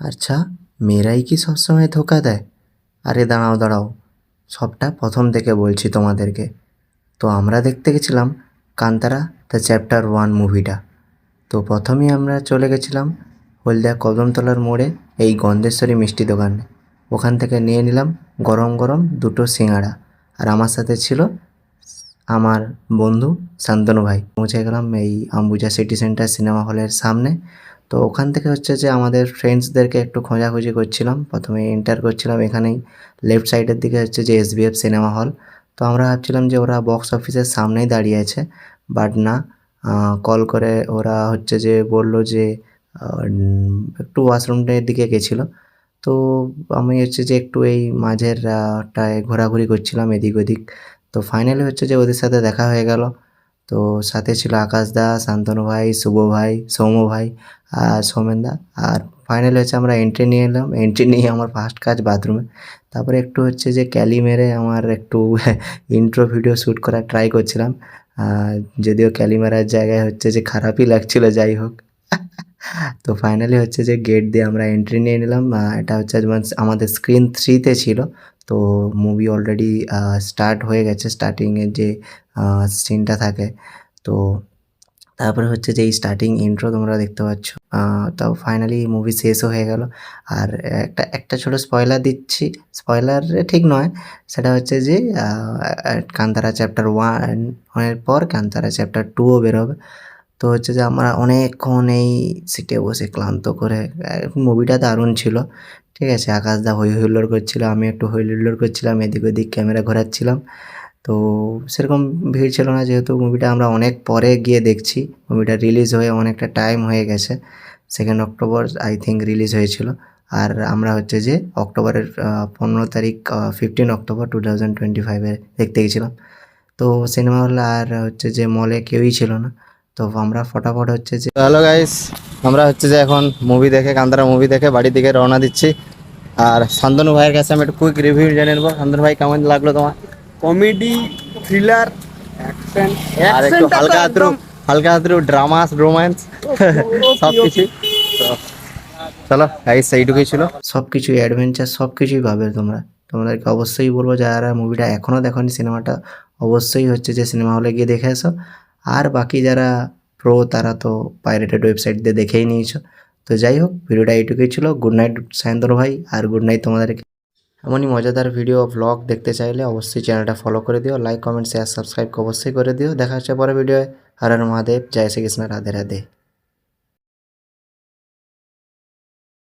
আচ্ছা, মেয়েরাই কি সবসময় ধোঁকা দেয়? আরে দাঁড়াও দাঁড়াও, সবটা প্রথম থেকে বলছি তোমাদেরকে। তো আমরা দেখতে গেছিলাম কান্তারা দ্য চ্যাপ্টার 1 মুভিটা। তো প্রথমেই আমরা চলে গেছিলাম হলদিয়া কদমতলার মোড়ে এই গন্ধেশ্বরী মিষ্টি দোকানে। ওখান থেকে নিয়ে নিলাম গরম গরম দুটো সিঙাড়া। আর আমার সাথে ছিল আমার বন্ধু শান্তনু ভাই। পৌঁছে গেলাম এই আম্বুজা সিটি সেন্টার সিনেমা হলের সামনে। তো ওখান থেকে হচ্ছে যে আমাদের ফ্রেন্ডসদেরকে একটু খোঁজাখুঁজি করছিলাম। প্রথমে এন্টার করছিলাম এখানেই লেফট সাইডের দিকে হচ্ছে যে এসবিএফ সিনেমা হল। তো আমরা ভাবছিলাম যে ওরা বক্স অফিসের সামনেই দাঁড়িয়ে আছে, বাট না। কল করে ওরা হচ্ছে যে বললো যে একটু ওয়াশরুমটার দিকে গেছিলো। তো আমি হচ্ছে যে একটু এই মাঝের টায় ঘোরাঘুরি করছিলাম এদিক ওদিক। তো ফাইনালি হচ্ছে যে ওদের সাথে দেখা হয়ে গেল। তো সাথে ছিল আকাশ দা, শান্তনু ভাই, শুভ ভাই, সৌম্য ভাই আর সৌমেন দা। আর ফাইনালি হচ্ছে আমরা এন্ট্রি নিয়ে এলাম। এন্ট্রি নিয়ে আমার ফার্স্ট কাজ বাথরুমে। তারপরে একটু হচ্ছে যে ক্যালি মেরে আমার একটু ইন্ট্রো ভিডিও শ্যুট করার ট্রাই করছিলাম। যদিও ক্যালি মারার জায়গায় হচ্ছে যে খারাপই লাগছিল, যাই হোক। তো ফাইনালি হচ্ছে যে গেট দিয়ে আমরা এন্ট্রি নিয়ে নিলাম। এটা হচ্ছে যেমন আমাদের স্ক্রিন 3-তে ছিল। তো মুভি অলরেডি স্টার্ট হয়ে গেছে, স্টার্টিংয়ের যে সিনটা থাকে। তো তারপরে হচ্ছে যে এই স্টার্টিং ইন্ট্রো তোমরা দেখতে পাচ্ছ। তাও ফাইনালি মুভি শেষও হয়ে গেল। আর একটা ছোটো স্পয়লার দিচ্ছি, স্পয়লার ঠিক নয়, সেটা হচ্ছে যে কান্তারা চ্যাপ্টার 1 এর পর কান্তারা চ্যাপ্টার 2ও বেরোবে। তো হচ্ছে যে আমরা অনেকক্ষণ এই সিটে বসে ক্লান্ত করে মুভিটা দারুণ ছিল। ঠিক আছে, আকাশ দা হই হুল্লোড় করছিল, আমি একটু হই হুল্লোড় করছিলাম, এদিক ওদিক ক্যামেরা ঘোরাচ্ছিলাম। তো সেরকম ভিড় ছিল না, যেহেতু মুভিটা আমরা অনেক পরে গিয়ে দেখছি। মুভিটা রিলিজ হয়ে অনেকটা টাইম হয়ে গেছে, 2nd October I think release হয়েছিল। আর আমরা হচ্ছে যে অক্টোবরের 15 তারিখ 15 অক্টোবর 2025-এ দেখতে গেছিলাম। তো সিনেমা হলে আর হচ্ছে যে মলে কেউই ছিল না। তো আমরা ফটাফট হচ্ছে যে হ্যালো গাইস, আমরা হচ্ছে যে এখন মুভি দেখে কান্তারা মুভি দেখে বাড়ির দিকে রওনা দিচ্ছি। আর শান্তনু ভাইয়ের কাছে আমি একটু কুইক রিভিউ জেনে নেবো। শান্তনু ভাই, কেমন লাগলো তোমার? কমেডি, থ্রিলার, অ্যাকশন, আর একটু হালকা হাতরু ড্রামা, রোম্যান্স, সব কিছু। চলো গাইস, এইটুকুই ছিল। সব কিছুই অ্যাডভেঞ্চার, সব কিছুই পাবে তোমরা। তোমাদেরকে অবশ্যই বলবো যারা মুভিটা এখনও দেখোনি, সিনেমাটা অবশ্যই হচ্ছে যে সিনেমা হলে গিয়ে দেখে এসো। আর বাকি যারা প্রো তারা তো পাইরেটেড ওয়েবসাইট দিয়ে দেখেই নিয়েছো। তো যাই হোক, ভিডিওটা এইটুকুই ছিল। গুড নাইট সায়ন্তন ভাই, আর গুড নাইট তোমাদেরকে। এমনই মজাদার ভিডিও ভ্লগ দেখতে চাইলে অবশ্যই চ্যানেলটা ফলো করে দিও। লাইক কমেন্ট শেয়ার সাবস্ক্রাইব অবশ্যই করে দিও। দেখা হচ্ছে পরে ভিডিওয়। হর হর মহাদেব, জয় শ্রীকৃষ্ণ, রাধে রাধে।